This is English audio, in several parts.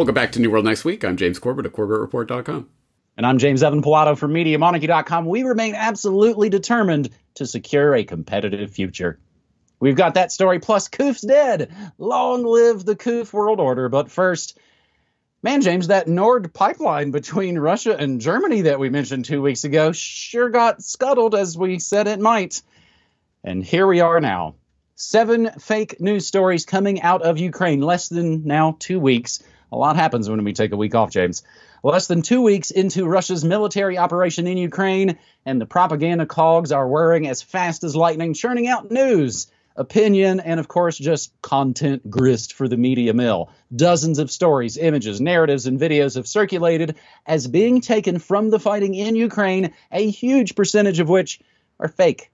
Welcome back to New World Next Week. I'm James Corbett of CorbettReport.com. And I'm James Evan Pilato from MediaMonarchy.com. We remain absolutely determined to secure a competitive future. We've got that story, plus COOF's dead. Long live the COOF world order. But first, man, James, that Nord pipeline between Russia and Germany that we mentioned 2 weeks ago sure got scuttled, as we said it might. And here we are now. 7 fake news stories coming out of Ukraine. Less than now 2 weeks. A lot happens when we take a week off, James. Less than 2 weeks into Russia's military operation in Ukraine, and the propaganda cogs are whirring as fast as lightning, churning out news, opinion, and, of course, just content grist for the media mill. Dozens of stories, images, narratives, and videos have circulated as being taken from the fighting in Ukraine, a huge percentage of which are fake.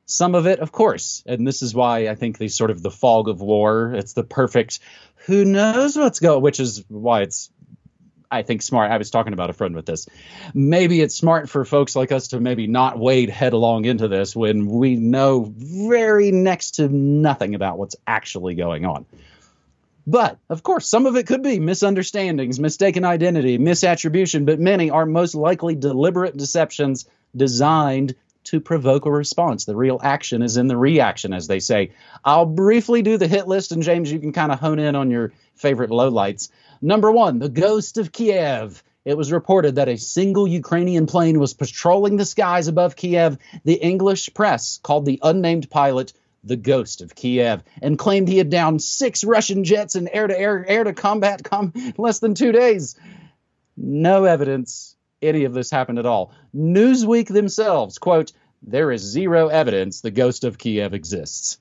Some of it, of course, and this is why I think the sort of the fog of war, it's the perfect who knows what's going, which is why it's, I think, smart. I was talking about a friend with this. Maybe it's smart for folks like us to maybe not wade headlong into this when we know very next to nothing about what's actually going on. But, of course, some of it could be misunderstandings, mistaken identity, misattribution, but many are most likely deliberate deceptions designed to provoke a response. The real action is in the reaction, as they say. I'll briefly do the hit list, and James, you can kind of hone in on your favorite lowlights. Number 1, the ghost of Kiev. It was reported that a single Ukrainian plane was patrolling the skies above Kiev. The English press called the unnamed pilot the ghost of Kiev and claimed he had downed 6 Russian jets in air-to-air combat less than 2 days. No evidence any of this happened at all. Newsweek themselves, quote, "There is zero evidence the ghost of Kiev exists."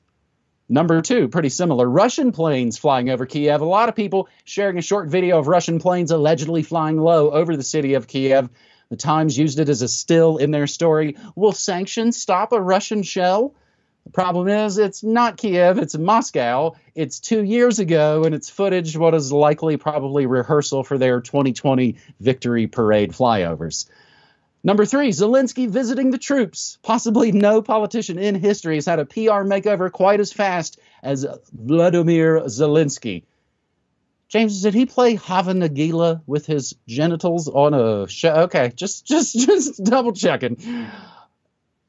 Number 2, pretty similar. Russian planes flying over Kiev. A lot of people sharing a short video of Russian planes allegedly flying low over the city of Kiev. The Times used it as a still in their story. Will sanctions stop a Russian shell? The problem is it's not Kiev, it's Moscow. It's 2 years ago, and it's footage what is likely probably rehearsal for their 2020 victory parade flyovers. Number 3, Zelensky visiting the troops. Possibly no politician in history has had a PR makeover quite as fast as Vladimir Zelensky. James, did he play Hava Nagila with his genitals on a show? Okay, just double checking.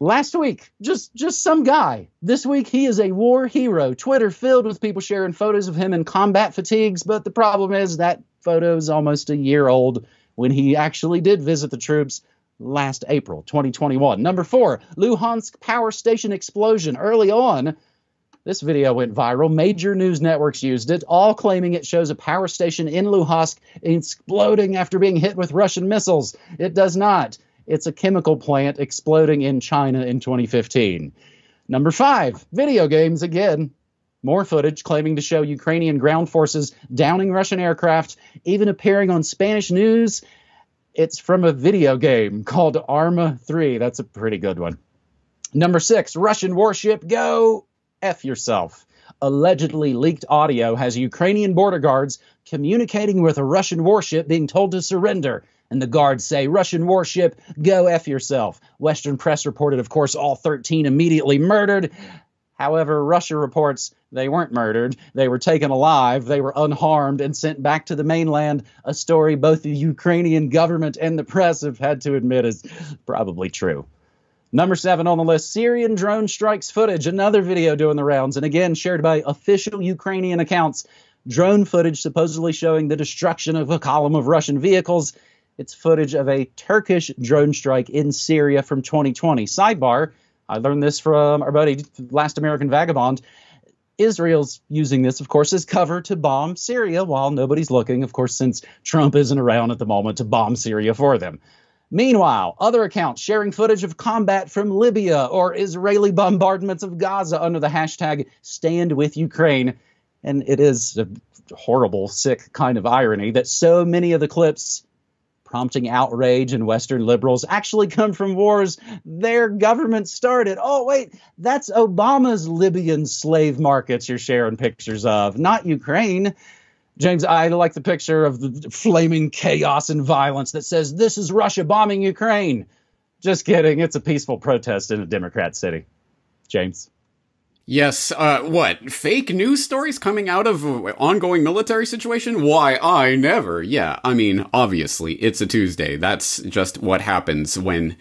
Last week, just some guy. This week, he is a war hero. Twitter filled with people sharing photos of him in combat fatigues, but the problem is that photo is almost a year old when he actually did visit the troops last April 2021. Number 4, Luhansk power station explosion. Early on, this video went viral. Major news networks used it, all claiming it shows a power station in Luhansk exploding after being hit with Russian missiles. It does not. It's a chemical plant exploding in China in 2015. Number 5, video games again. More footage claiming to show Ukrainian ground forces downing Russian aircraft, even appearing on Spanish news. It's from a video game called Arma 3. That's a pretty good one. Number 6, Russian warship, go F yourself. Allegedly leaked audio has Ukrainian border guards communicating with a Russian warship being told to surrender. And the guards say, Russian warship, go F yourself. Western press reported, of course, all 13 immediately murdered. However, Russia reports they weren't murdered. They were taken alive. They were unharmed and sent back to the mainland, a story both the Ukrainian government and the press have had to admit is probably true. Number 7 on the list, Syrian drone strikes footage. Another video doing the rounds, and again shared by official Ukrainian accounts. Drone footage supposedly showing the destruction of a column of Russian vehicles. It's footage of a Turkish drone strike in Syria from 2020. Sidebar, I learned this from our buddy, Last American Vagabond. Israel's using this, of course, as cover to bomb Syria while nobody's looking, of course, since Trump isn't around at the moment to bomb Syria for them. Meanwhile, other accounts sharing footage of combat from Libya or Israeli bombardments of Gaza under the hashtag #StandWithUkraine. And it is a horrible, sick kind of irony that so many of the clips prompting outrage in Western liberals actually come from wars their government started. Oh, wait, that's Obama's Libyan slave markets you're sharing pictures of, not Ukraine. James, I like the picture of the flaming chaos and violence that says this is Russia bombing Ukraine. Just kidding. It's a peaceful protest in a Democrat city. James. Yes, what? Fake news stories coming out of ongoing military situation? Why, I never. Yeah, I mean, obviously, it's a Tuesday. That's just what happens when...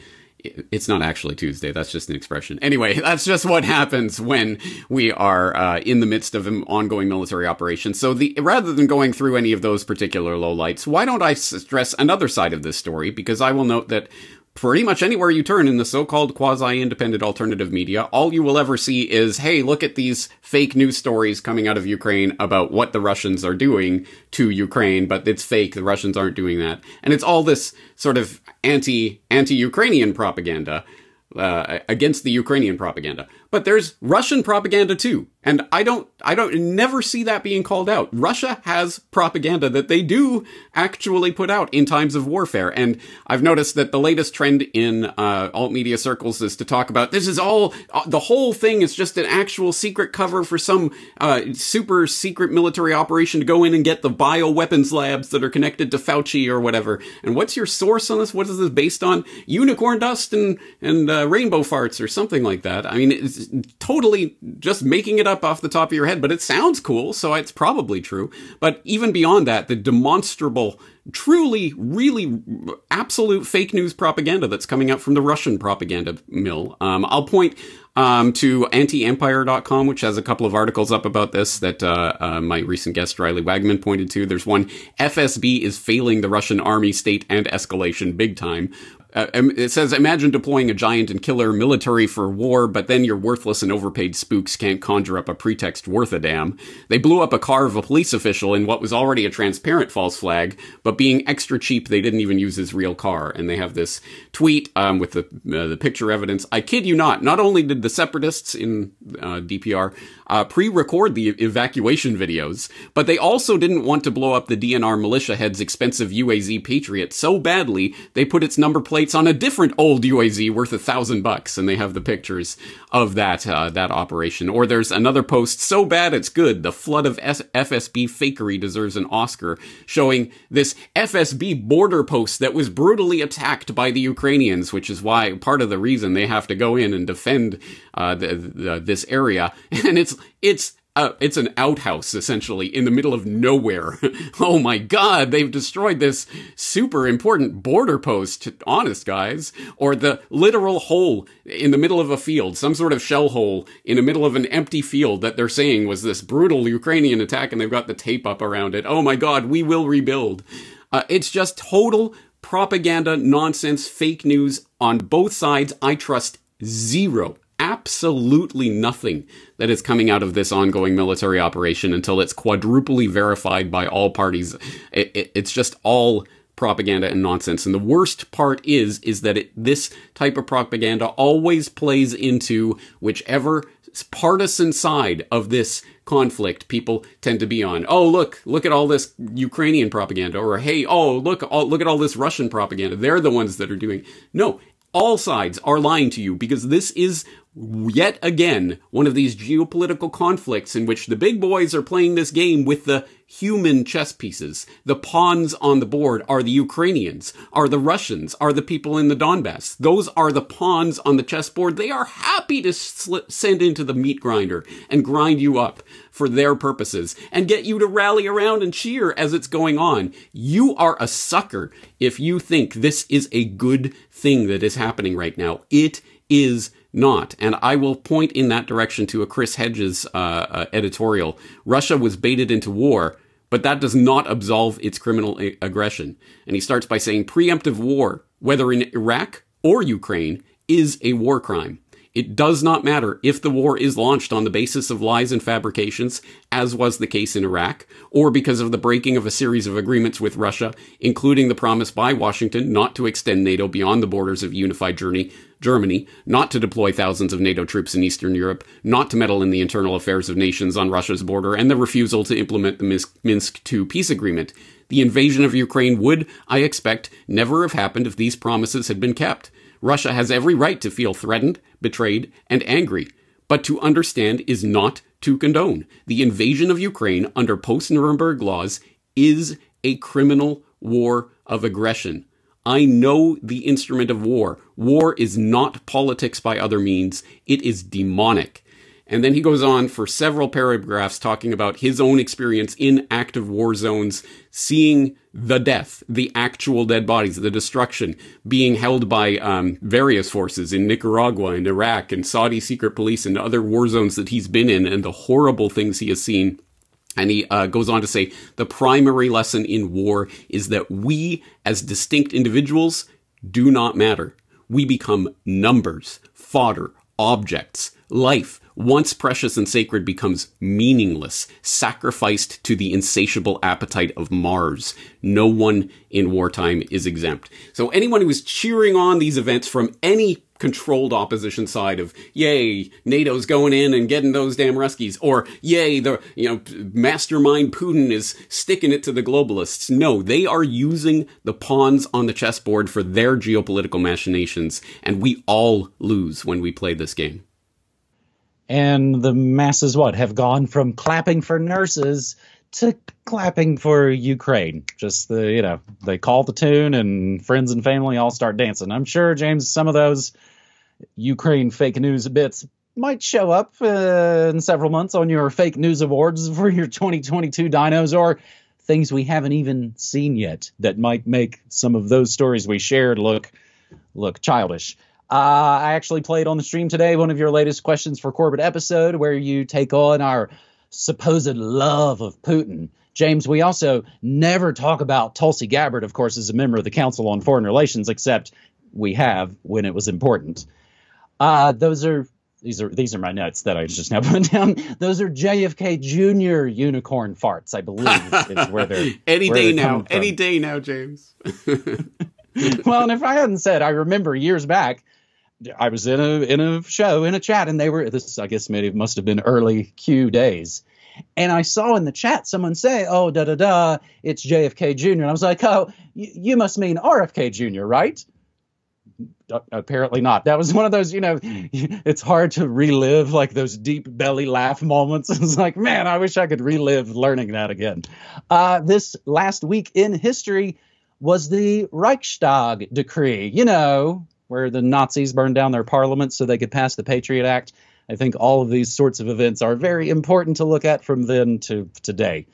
It's not actually Tuesday, that's just an expression. Anyway, that's just what happens when we are in the midst of an ongoing military operation. So rather than going through any of those particular lowlights, why don't I stress another side of this story? Because I will note that pretty much anywhere you turn in the so-called quasi-independent alternative media, all you will ever see is, hey, look at these fake news stories coming out of Ukraine about what the Russians are doing to Ukraine, but it's fake, the Russians aren't doing that. And it's all this sort of anti-Ukrainian propaganda against the Ukrainian propaganda. But there's Russian propaganda too. And I never see that being called out. Russia has propaganda that they do actually put out in times of warfare. And I've noticed that the latest trend in alt media circles is to talk about this is all, the whole thing is just an actual secret cover for some super secret military operation to go in and get the bioweapons labs that are connected to Fauci or whatever. And what's your source on this? What is this based on? Unicorn dust and rainbow farts or something like that. I mean, it's totally just making it up off the top of your head, but it sounds cool, so it's probably true. But even beyond that, the demonstrable, truly, really absolute fake news propaganda that's coming out from the Russian propaganda mill. I'll point to antiempire.com, which has a couple of articles up about this that my recent guest Riley Wagman pointed to. There's one, FSB is failing the Russian army, state, and escalation big time. It says, imagine deploying a giant and killer military for war, but then your worthless and overpaid spooks can't conjure up a pretext worth a damn. They blew up a car of a police official in what was already a transparent false flag, but being extra cheap, they didn't even use his real car. And they have this tweet with the picture evidence. I kid you not only did the separatists in DPR pre-record the evacuation videos, but they also didn't want to blow up the DNR militia head's expensive UAZ Patriot so badly, they put its number plates on a different old UAZ worth $1,000, and they have the pictures of that operation. Or there's another post, so bad it's good, the flood of FSB fakery deserves an Oscar, showing this FSB border post that was brutally attacked by the Ukrainians, which is why part of the reason they have to go in and defend this area. And it's an outhouse, essentially, in the middle of nowhere. Oh my god, they've destroyed this super important border post, honest guys. Or the literal hole in the middle of a field, some sort of shell hole in the middle of an empty field that they're saying was this brutal Ukrainian attack, and they've got the tape up around it. Oh my god, we will rebuild. It's just total propaganda, nonsense, fake news on both sides. I trust zero. Absolutely nothing that is coming out of this ongoing military operation until it's quadruply verified by all parties. It's just all propaganda and nonsense. And the worst part is that this type of propaganda always plays into whichever partisan side of this conflict people tend to be on. Oh, look at all this Ukrainian propaganda. Or, hey, look at all this Russian propaganda. They're the ones that are doing. No. All sides are lying to you, because this is yet again one of these geopolitical conflicts in which the big boys are playing this game with the human chess pieces. The pawns on the board are the Ukrainians, are the Russians, are the people in the Donbass. Those are the pawns on the chessboard. They are happy to send into the meat grinder and grind you up for their purposes and get you to rally around and cheer as it's going on. You are a sucker if you think this is a good thing that is happening right now. It is not. And I will point in that direction to a Chris Hedges editorial. Russia was baited into war, but that does not absolve its criminal aggression. And he starts by saying preemptive war, whether in Iraq or Ukraine, is a war crime. It does not matter if the war is launched on the basis of lies and fabrications, as was the case in Iraq, or because of the breaking of a series of agreements with Russia, including the promise by Washington not to extend NATO beyond the borders of unified Germany, not to deploy thousands of NATO troops in Eastern Europe, not to meddle in the internal affairs of nations on Russia's border, and the refusal to implement the Minsk II peace agreement. The invasion of Ukraine would, I expect, never have happened if these promises had been kept. Russia has every right to feel threatened, betrayed, and angry, but to understand is not to condone. The invasion of Ukraine under post-Nuremberg laws is a criminal war of aggression. I know the instrument of war. War is not politics by other means. It is demonic. And then he goes on for several paragraphs talking about his own experience in active war zones, seeing the death, the actual dead bodies, the destruction being held by various forces in Nicaragua and Iraq and Saudi secret police and other war zones that he's been in, and the horrible things he has seen. And he goes on to say, the primary lesson in war is that we, as distinct individuals, do not matter. We become numbers, fodder, objects. Life, once precious and sacred, becomes meaningless, sacrificed to the insatiable appetite of Mars. No one in wartime is exempt. So anyone who is cheering on these events from any controlled opposition side of, yay, NATO's going in and getting those damn Ruskies, or yay, the mastermind Putin is sticking it to the globalists. No, they are using the pawns on the chessboard for their geopolitical machinations, and we all lose when we play this game. And the masses, have gone from clapping for nurses to clapping for Ukraine. Just they call the tune and friends and family all start dancing. I'm sure, James, some of those Ukraine fake news bits might show up in several months on your fake news awards for your 2022 dinos, or things we haven't even seen yet that might make some of those stories we shared look childish. I actually played on the stream today one of your latest Questions for Corbett episode where you take on our supposed love of Putin. James, we also never talk about Tulsi Gabbard, of course, as a member of the Council on Foreign Relations, except we have when it was important. These are my notes that I just now put down. Those are JFK Jr. unicorn farts, I believe, is where they're any day now, James. Well, and if I hadn't said, I remember years back, I was in a show, in a chat, and I guess maybe it must have been early Q days. And I saw in the chat someone say, oh, it's JFK Jr. And I was like, oh, you must mean RFK Jr., right? Apparently not. That was one of those, it's hard to relive like those deep belly laugh moments. It's like, man, I wish I could relive learning that again. This last week in history was the Reichstag decree, where the Nazis burned down their parliament so they could pass the Patriot Act. I think all of these sorts of events are very important to look at from then to today.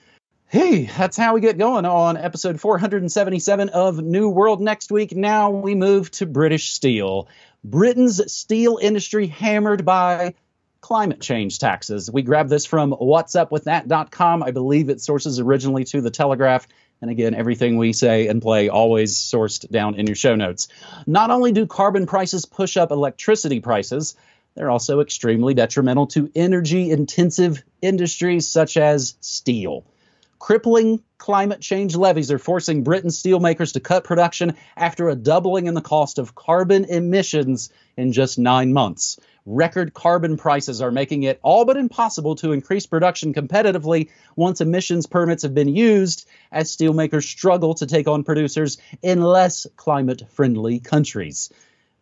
Hey, that's how we get going on episode 477 of New World. Next week, now we move to British steel. Britain's steel industry hammered by climate change taxes. We grabbed this from whatsupwiththat.com. I believe it sources originally to The Telegraph. And again, everything we say and play always sourced down in your show notes. Not only do carbon prices push up electricity prices, they're also extremely detrimental to energy-intensive industries such as steel. Crippling climate change levies are forcing Britain's steelmakers to cut production after a doubling in the cost of carbon emissions in just 9 months. Record carbon prices are making it all but impossible to increase production competitively once emissions permits have been used, as steelmakers struggle to take on producers in less climate-friendly countries.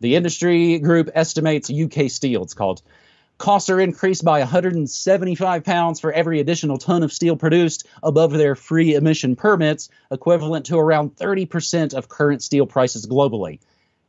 The industry group estimates UK Steel, it's called. Costs are increased by £175 for every additional ton of steel produced above their free emission permits, equivalent to around 30% of current steel prices globally.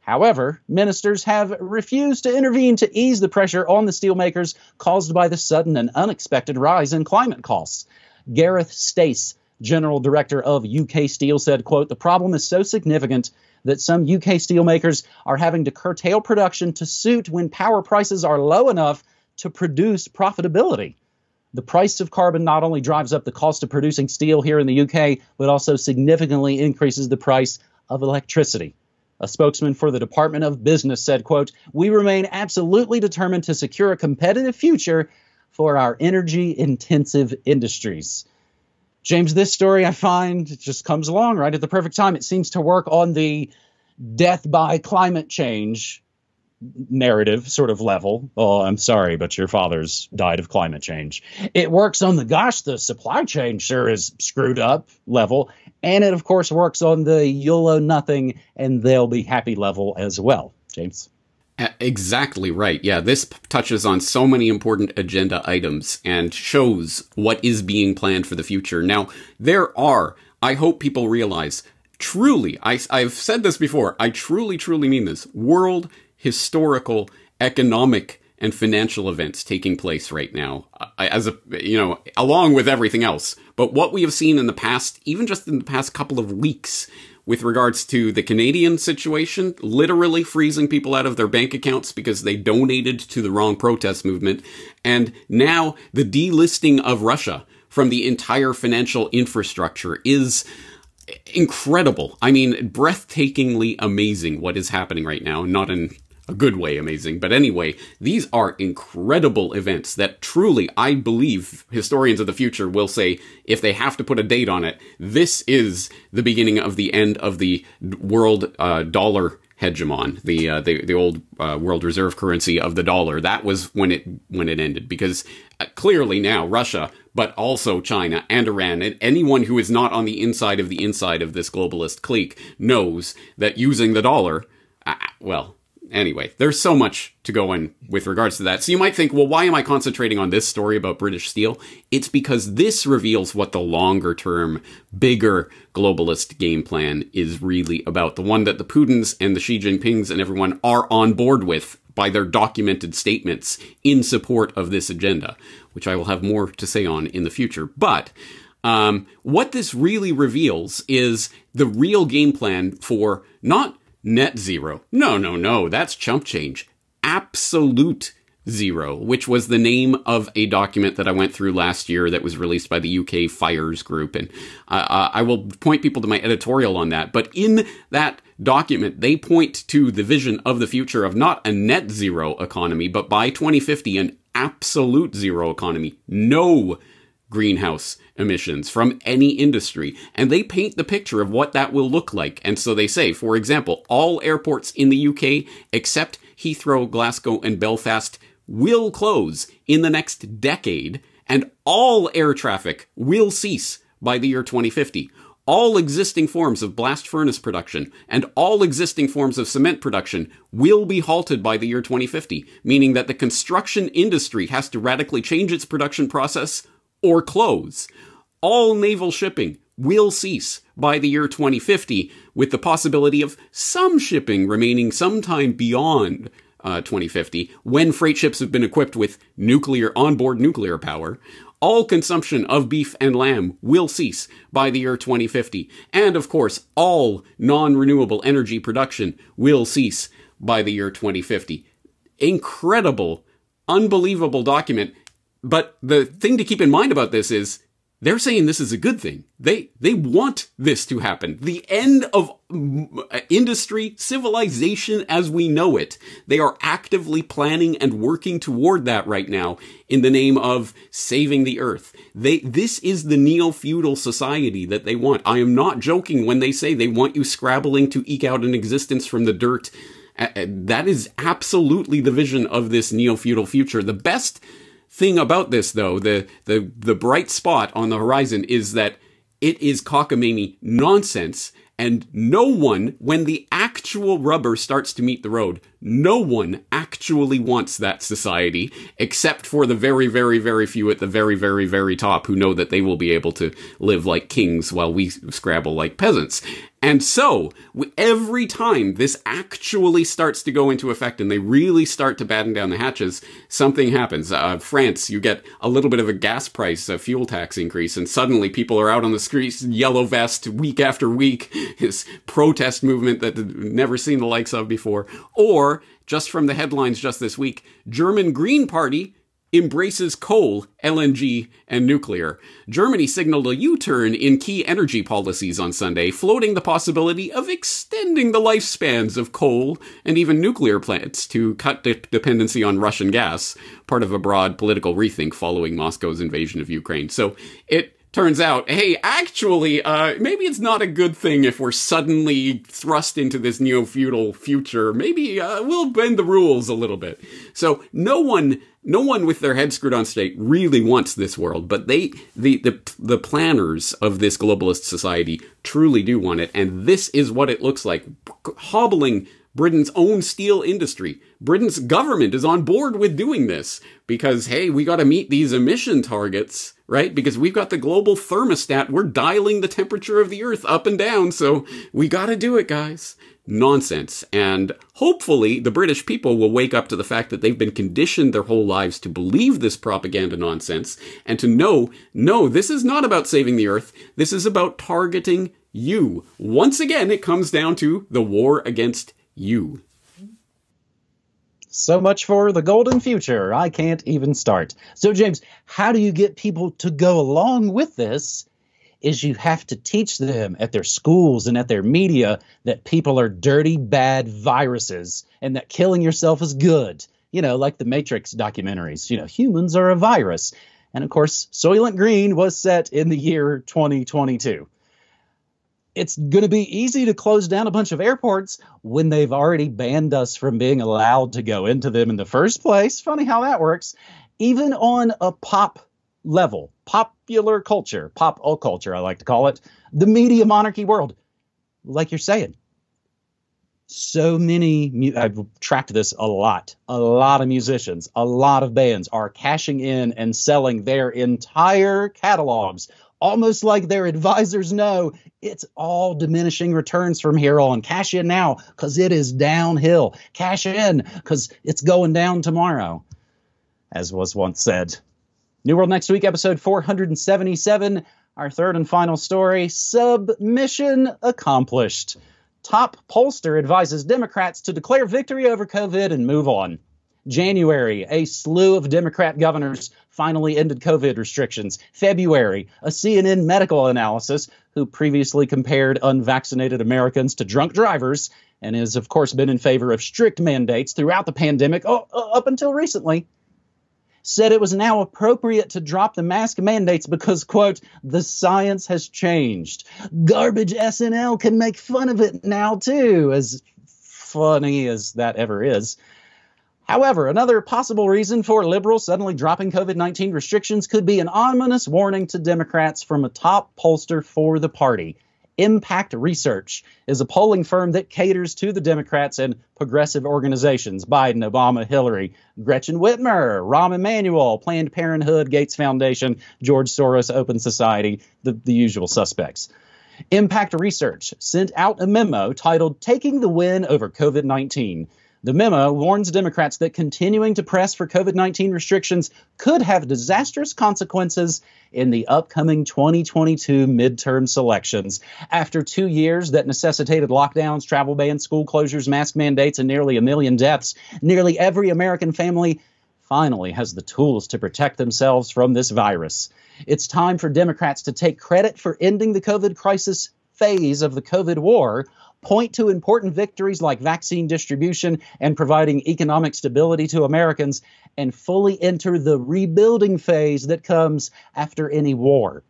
However, ministers have refused to intervene to ease the pressure on the steelmakers caused by the sudden and unexpected rise in climate costs. Gareth Stace, General Director of UK Steel, said, quote, "The problem is so significant that some UK steelmakers are having to curtail production to suit when power prices are low enough to produce profitability. The price of carbon not only drives up the cost of producing steel here in the UK, but also significantly increases the price of electricity." A spokesman for the Department of Business said, quote, "We remain absolutely determined to secure a competitive future for our energy-intensive industries." James, this story I find just comes along right at the perfect time. It seems to work on the death by climate change narrative sort of level. Oh, I'm sorry, but your father's died of climate change. It works on the supply chain sure is screwed up level. And it, of course, works on the you'll owe nothing and they'll be happy level as well. James? Exactly right. Yeah, this touches on so many important agenda items and shows what is being planned for the future. Now, I hope people realize, truly, I've said this before, I truly, truly mean this, world historical economic and financial events taking place right now, along with everything else. But what we have seen in the past, even just in the past couple of weeks, with regards to the Canadian situation, literally freezing people out of their bank accounts because they donated to the wrong protest movement, and now the delisting of Russia from the entire financial infrastructure is incredible. I mean, breathtakingly amazing what is happening right now. Not in a good way amazing, but anyway, these are incredible events that truly, I believe, historians of the future will say, if they have to put a date on it, this is the beginning of the end of the world dollar hegemon, the old world reserve currency of the dollar. That was when it ended, because clearly now Russia, but also China and Iran, and anyone who is not on the inside of this globalist clique knows that using the dollar, anyway, there's so much to go in with regards to that. So you might think, well, why am I concentrating on this story about British Steel? It's because this reveals what the longer term, bigger globalist game plan is really about. The one that the Putins and the Xi Jinpings and everyone are on board with by their documented statements in support of this agenda, which I will have more to say on in the future. But what this really reveals is the real game plan for not net zero. No, that's chump change. Absolute zero, which was the name of a document that I went through last year that was released by the UK Fires Group. And I will point people to my editorial on that. But in that document, they point to the vision of the future of not a net zero economy, but by 2050, an absolute zero economy. No greenhouse emissions from any industry. And they paint the picture of what that will look like. And so they say, for example, all airports in the UK except Heathrow, Glasgow, and Belfast will close in the next decade, and all air traffic will cease by the year 2050. All existing forms of blast furnace production and all existing forms of cement production will be halted by the year 2050, meaning that the construction industry has to radically change its production process or close. All naval shipping will cease by the year 2050, with the possibility of some shipping remaining sometime beyond 2050, when freight ships have been equipped with onboard nuclear power. All consumption of beef and lamb will cease by the year 2050. And of course, all non-renewable energy production will cease by the year 2050. Incredible, unbelievable document. But the thing to keep in mind about this is they're saying this is a good thing. They want this to happen. The end of industry, civilization as we know it. They are actively planning and working toward that right now in the name of saving the earth. This is the neo-feudal society that they want. I am not joking when they say they want you scrabbling to eke out an existence from the dirt. That is absolutely the vision of this neo-feudal future. The best thing about this, though, the bright spot on the horizon is that it is cockamamie nonsense, and no one, when the actual rubber starts to meet the road, no one actually wants that society, except for the very, very, very few at the very, very, very top who know that they will be able to live like kings while we scrabble like peasants. And so, every time this actually starts to go into effect and they really start to batten down the hatches, something happens. France, you get a little bit of a gas price, a fuel tax increase, and suddenly people are out on the streets, yellow vest, week after week, this protest movement that they've never seen the likes of before. Or, just from the headlines just this week, German Green Party embraces coal, LNG, and nuclear. Germany signaled a U-turn in key energy policies on Sunday, floating the possibility of extending the lifespans of coal and even nuclear plants to cut dependency on Russian gas, part of a broad political rethink following Moscow's invasion of Ukraine. So it turns out, hey, actually, maybe it's not a good thing if we're suddenly thrust into this neo-feudal future. Maybe we'll bend the rules a little bit. So no one with their head screwed on straight really wants this world, but the planners of this globalist society truly do want it, and this is what it looks like. Hobbling Britain's own steel industry. Britain's government is on board with doing this because, hey, we got to meet these emission targets, right? Because we've got the global thermostat. We're dialing the temperature of the earth up and down. So we got to do it, guys. Nonsense. And hopefully the British people will wake up to the fact that they've been conditioned their whole lives to believe this propaganda nonsense and to know, no, this is not about saving the earth. This is about targeting you. Once again, it comes down to the war against you. So much for the golden future. I can't even start. So, James, how do you get people to go along with this? Is you have to teach them at their schools and at their media that people are dirty, bad viruses and that killing yourself is good. You know, like the Matrix documentaries, you know, humans are a virus. And of course, Soylent Green was set in the year 2022. It's going to be easy to close down a bunch of airports when they've already banned us from being allowed to go into them in the first place. Funny how that works. Even on a pop level, popular culture, pop culture, I like to call it, the media monarchy world, like you're saying. So many, I've tracked this a lot of musicians, a lot of bands are cashing in and selling their entire catalogs, almost like their advisors know it's all diminishing returns from here on. Cash in now because it is downhill. Cash in because it's going down tomorrow, as was once said. New World Next Week, episode 477, our third and final story, submission accomplished. Top pollster advises Democrats to declare victory over COVID and move on. January, a slew of Democrat governors finally ended COVID restrictions. February, a CNN medical analysis who previously compared unvaccinated Americans to drunk drivers and has, of course, been in favor of strict mandates throughout the pandemic up until recently, said it was now appropriate to drop the mask mandates because, quote, the science has changed. Garbage SNL can make fun of it now, too, as funny as that ever is. However, another possible reason for liberals suddenly dropping COVID-19 restrictions could be an ominous warning to Democrats from a top pollster for the party. Impact Research is a polling firm that caters to the Democrats and progressive organizations: Biden, Obama, Hillary, Gretchen Whitmer, Rahm Emanuel, Planned Parenthood, Gates Foundation, George Soros, Open Society, the usual suspects. Impact Research sent out a memo titled "Taking the Win Over COVID-19." The memo warns Democrats that continuing to press for COVID-19 restrictions could have disastrous consequences in the upcoming 2022 midterm selections. After 2 years that necessitated lockdowns, travel bans, school closures, mask mandates, and nearly 1 million deaths, nearly every American family finally has the tools to protect themselves from this virus. It's time for Democrats to take credit for ending the COVID crisis phase of the COVID war, point to important victories like vaccine distribution and providing economic stability to Americans, and fully enter the rebuilding phase that comes after any war.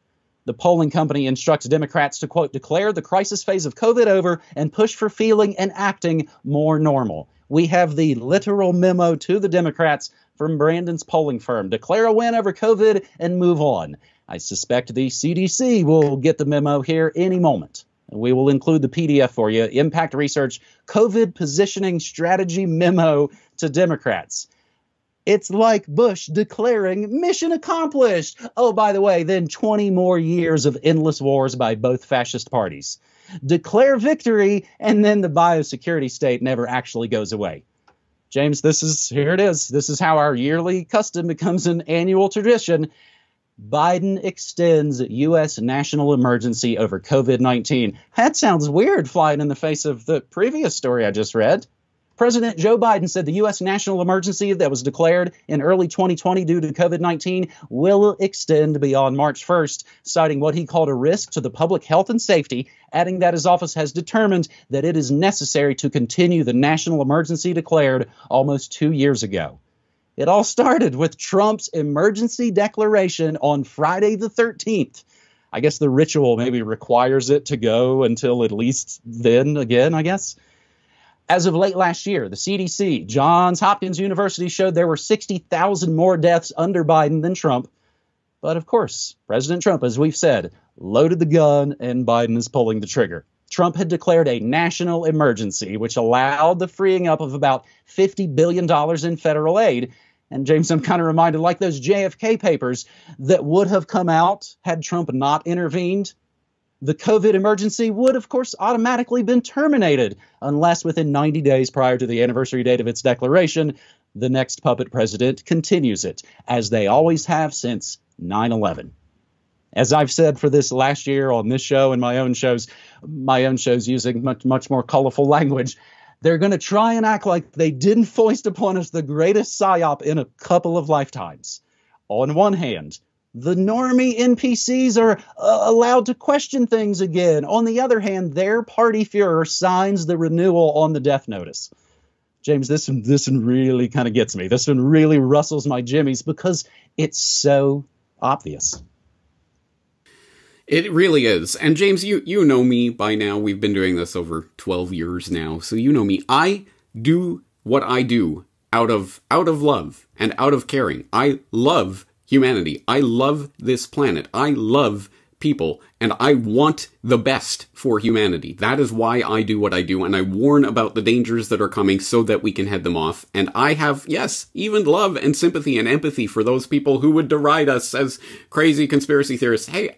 The polling company instructs Democrats to, quote, declare the crisis phase of COVID over and push for feeling and acting more normal. We have the literal memo to the Democrats from Brandon's polling firm. Declare a win over COVID and move on. I suspect the CDC will get the memo here any moment. We will include the PDF for you. Impact Research COVID Positioning Strategy Memo to Democrats. It's like Bush declaring mission accomplished. Oh, by the way, then 20 more years of endless wars by both fascist parties. Declare victory, and then the biosecurity state never actually goes away. James, here it is. This is how our yearly custom becomes an annual tradition. Biden extends U.S. national emergency over COVID-19. That sounds weird, flying in the face of the previous story I just read. President Joe Biden said the U.S. national emergency that was declared in early 2020 due to COVID-19 will extend beyond March 1st, citing what he called a risk to the public health and safety, adding that his office has determined that it is necessary to continue the national emergency declared almost 2 years ago. It all started with Trump's emergency declaration on Friday the 13th. I guess the ritual maybe requires it to go until at least then again, I guess. As of late last year, the CDC, Johns Hopkins University, showed there were 60,000 more deaths under Biden than Trump. But of course, President Trump, as we've said, loaded the gun and Biden is pulling the trigger. Trump had declared a national emergency, which allowed the freeing up of about $50 billion in federal aid. And James, I'm kind of reminded, like those JFK papers that would have come out had Trump not intervened, the COVID emergency would, of course, automatically been terminated unless within 90 days prior to the anniversary date of its declaration, the next puppet president continues it, as they always have since 9/11. As I've said for this last year on this show and my own shows using much more colorful language, they're going to try and act like they didn't foist upon us the greatest psyop in a couple of lifetimes. On one hand, the normie NPCs are allowed to question things again. On the other hand, their party Führer signs the renewal on the death notice. James, this one really kind of gets me. This one really rustles my jimmies because it's so obvious. It really is. And James, you know me by now. We've been doing this over 12 years now. So you know me. I do what I do out of love and out of caring. I love humanity. I love this planet. I love people. And I want the best for humanity. That is why I do what I do. And I warn about the dangers that are coming so that we can head them off. And I have, yes, even love and sympathy and empathy for those people who would deride us as crazy conspiracy theorists. Hey,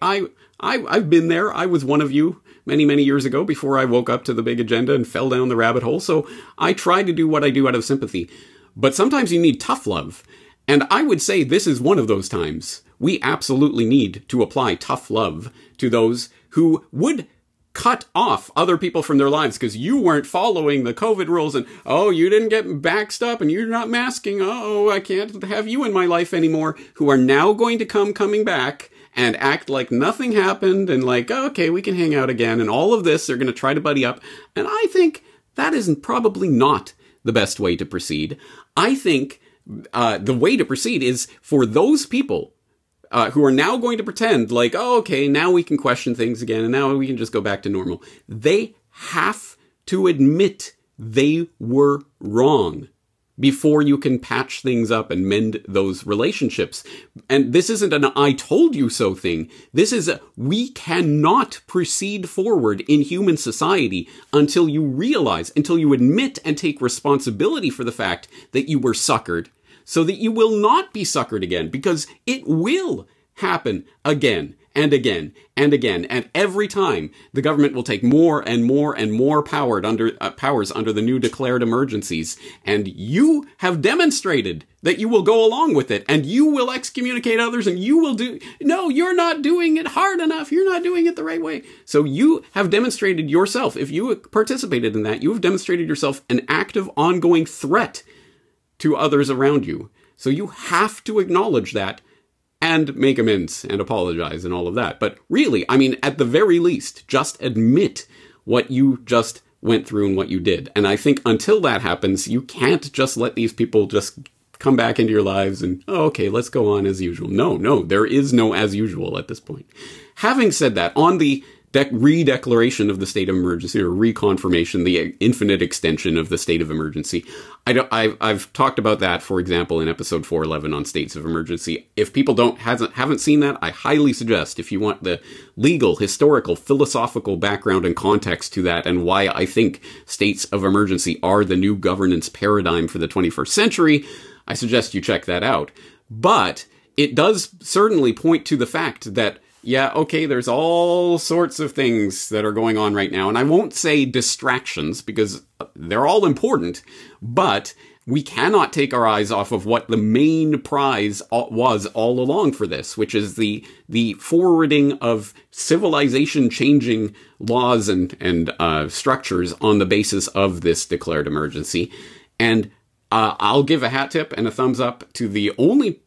I've been there. I was one of you many, many years ago before I woke up to the big agenda and fell down the rabbit hole. So I try to do what I do out of sympathy. But sometimes you need tough love. And I would say this is one of those times. We absolutely need to apply tough love to those who would cut off other people from their lives because you weren't following the COVID rules and, oh, you didn't get vaxxed up and you're not masking. Oh, I can't have you in my life anymore, who are now going to coming back and act like nothing happened and like, oh, okay, we can hang out again. And all of this, they're going to try to buddy up. And I think that is probably not the best way to proceed. I think the way to proceed is for those people who are now going to pretend like, oh, okay, now we can question things again and now we can just go back to normal. They have to admit they were wrong before you can patch things up and mend those relationships. And this isn't an I told you so thing. This is we cannot proceed forward in human society until you realize, until you admit and take responsibility for the fact that you were suckered, so that you will not be suckered again, because it will happen again and again and again. And every time the government will take more and more and more powers under the new declared emergencies. And you have demonstrated that you will go along with it and you will excommunicate others and you will no, you're not doing it hard enough. You're not doing it the right way. So you have demonstrated yourself, if you participated in that, you have demonstrated yourself an active, ongoing threat to others around you. So you have to acknowledge that and make amends and apologize and all of that. But really, I mean, at the very least, just admit what you just went through and what you did. And I think until that happens, you can't just let these people just come back into your lives and, oh, okay, let's go on as usual. No, there is no as usual at this point. Having said that, on the redeclaration of the state of emergency, or reconfirmation, the infinite extension of the state of emergency. I've talked about that, for example, in episode 411 on states of emergency. If people haven't seen that, I highly suggest, if you want the legal, historical, philosophical background and context to that, and why I think states of emergency are the new governance paradigm for the 21st century, I suggest you check that out. But it does certainly point to the fact that, yeah, okay, there's all sorts of things that are going on right now. And I won't say distractions because they're all important, but we cannot take our eyes off of what the main prize was all along for this, which is the forwarding of civilization-changing laws and structures on the basis of this declared emergency. And I'll give a hat tip and a thumbs up to the only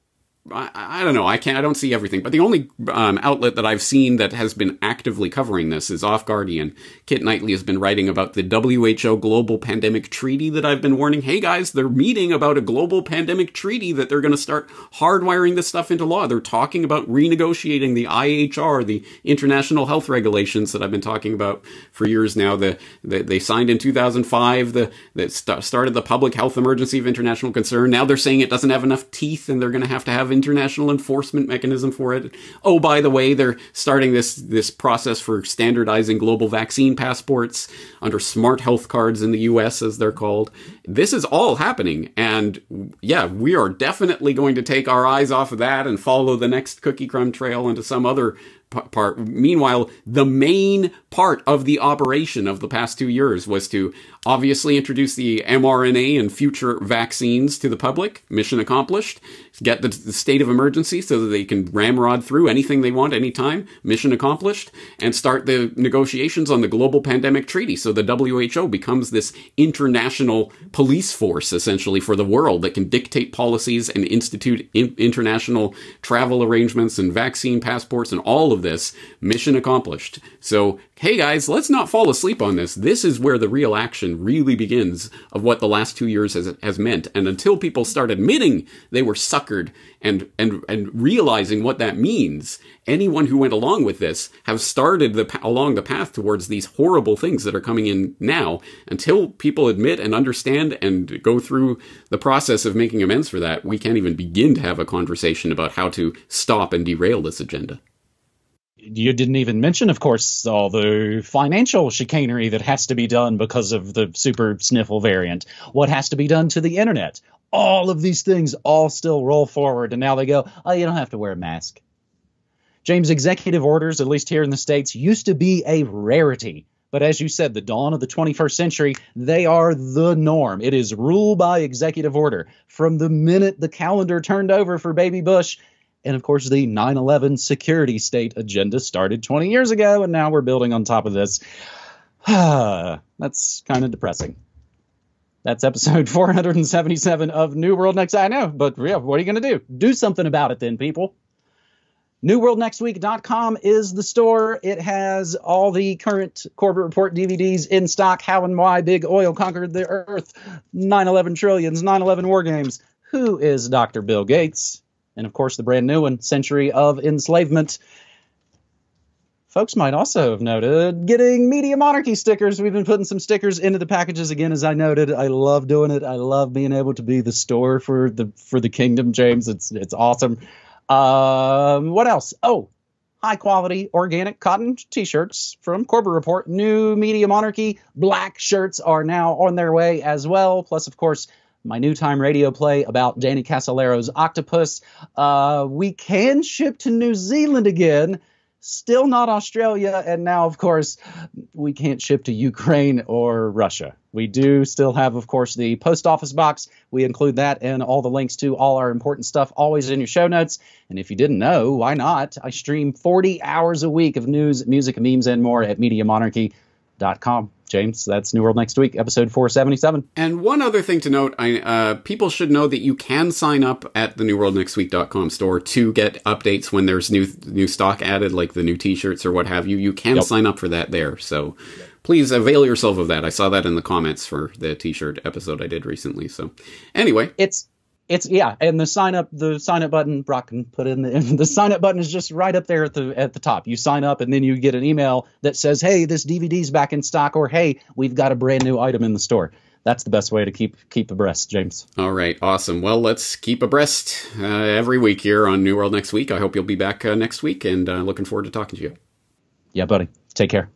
I don't know, I don't see everything, but the only outlet that I've seen that has been actively covering this is Off Guardian. Kit Knightley has been writing about the WHO Global Pandemic Treaty that I've been warning. Hey guys, they're meeting about a global pandemic treaty that they're going to start hardwiring this stuff into law. They're talking about renegotiating the IHR, the International Health Regulations that I've been talking about for years now. They signed in 2005, that started the Public Health Emergency of International Concern. Now they're saying it doesn't have enough teeth and they're going to have have international enforcement mechanism for it. Oh, by the way, they're starting this process for standardizing global vaccine passports under smart health cards in the US, as they're called. This is all happening. And yeah, we are definitely going to take our eyes off of that and follow the next cookie crumb trail into some other part. Meanwhile, the main part of the operation of the past 2 years was to obviously introduce the mRNA and future vaccines to the public. Mission accomplished. Get the state of emergency so that they can ramrod through anything they want anytime. Mission accomplished. And start the negotiations on the global pandemic treaty so the WHO becomes this international police force, essentially, for the world that can dictate policies and institute international travel arrangements and vaccine passports and all of this. Mission accomplished. So, hey guys, let's not fall asleep on this. This is where the real action really begins of what the last 2 years has meant. And until people start admitting they were suckered and realizing what that means, anyone who went along with this have started along the path towards these horrible things that are coming in now. Until people admit and understand and go through the process of making amends for that, we can't even begin to have a conversation about how to stop and derail this agenda. You didn't even mention, of course, all the financial chicanery that has to be done because of the super sniffle variant. What has to be done to the internet? All of these things all still roll forward. And now they go, oh, you don't have to wear a mask. James, executive orders, at least here in the States, used to be a rarity. But as you said, the dawn of the 21st century, they are the norm. It is rule by executive order. From the minute the calendar turned over for Baby Bush, and of course, the 9/11 security state agenda started 20 years ago, and now we're building on top of this. That's kind of depressing. That's episode 477 of New World Next. I know, but yeah, what are you going to do? Do something about it then, people. NewWorldNextWeek.com is the store. It has all the current Corbett Report DVDs in stock. How and Why Big Oil Conquered the Earth, 9/11 Trillions, 9/11 War Games. Who is Dr. Bill Gates? And, of course, the brand new one, Century of Enslavement. Folks might also have noted getting Media Monarchy stickers. We've been putting some stickers into the packages again, as I noted. I love doing it. I love being able to be the store for the kingdom, James. It's awesome. What else? Oh, high-quality organic cotton T-shirts from Corbett Report. New Media Monarchy black shirts are now on their way as well. Plus, of course, my new time radio play about Danny Casalero's Octopus. We can ship to New Zealand again, still not Australia. And now, of course, we can't ship to Ukraine or Russia. We do still have, of course, the post office box. We include that and all the links to all our important stuff always in your show notes. And if you didn't know, why not? I stream 40 hours a week of news, music, memes, and more at MediaMonarchy.com. James, that's New World Next Week, episode 477. And one other thing to note, people should know that you can sign up at the NewWorldNextWeek.com store to get updates when there's new stock added, like the new T-shirts or what have you. You can sign up for that there. So please avail yourself of that. I saw that in the comments for the T-shirt episode I did recently. So anyway, It's yeah, and the sign up button, Brock can put in the sign up button is just right up there at the top. You sign up and then you get an email that says, "Hey, this DVD's back in stock," or "Hey, we've got a brand new item in the store." That's the best way to keep abreast, James. All right, awesome. Well, let's keep abreast every week here on New World Next Week. I hope you'll be back next week, and looking forward to talking to you. Yeah, buddy. Take care.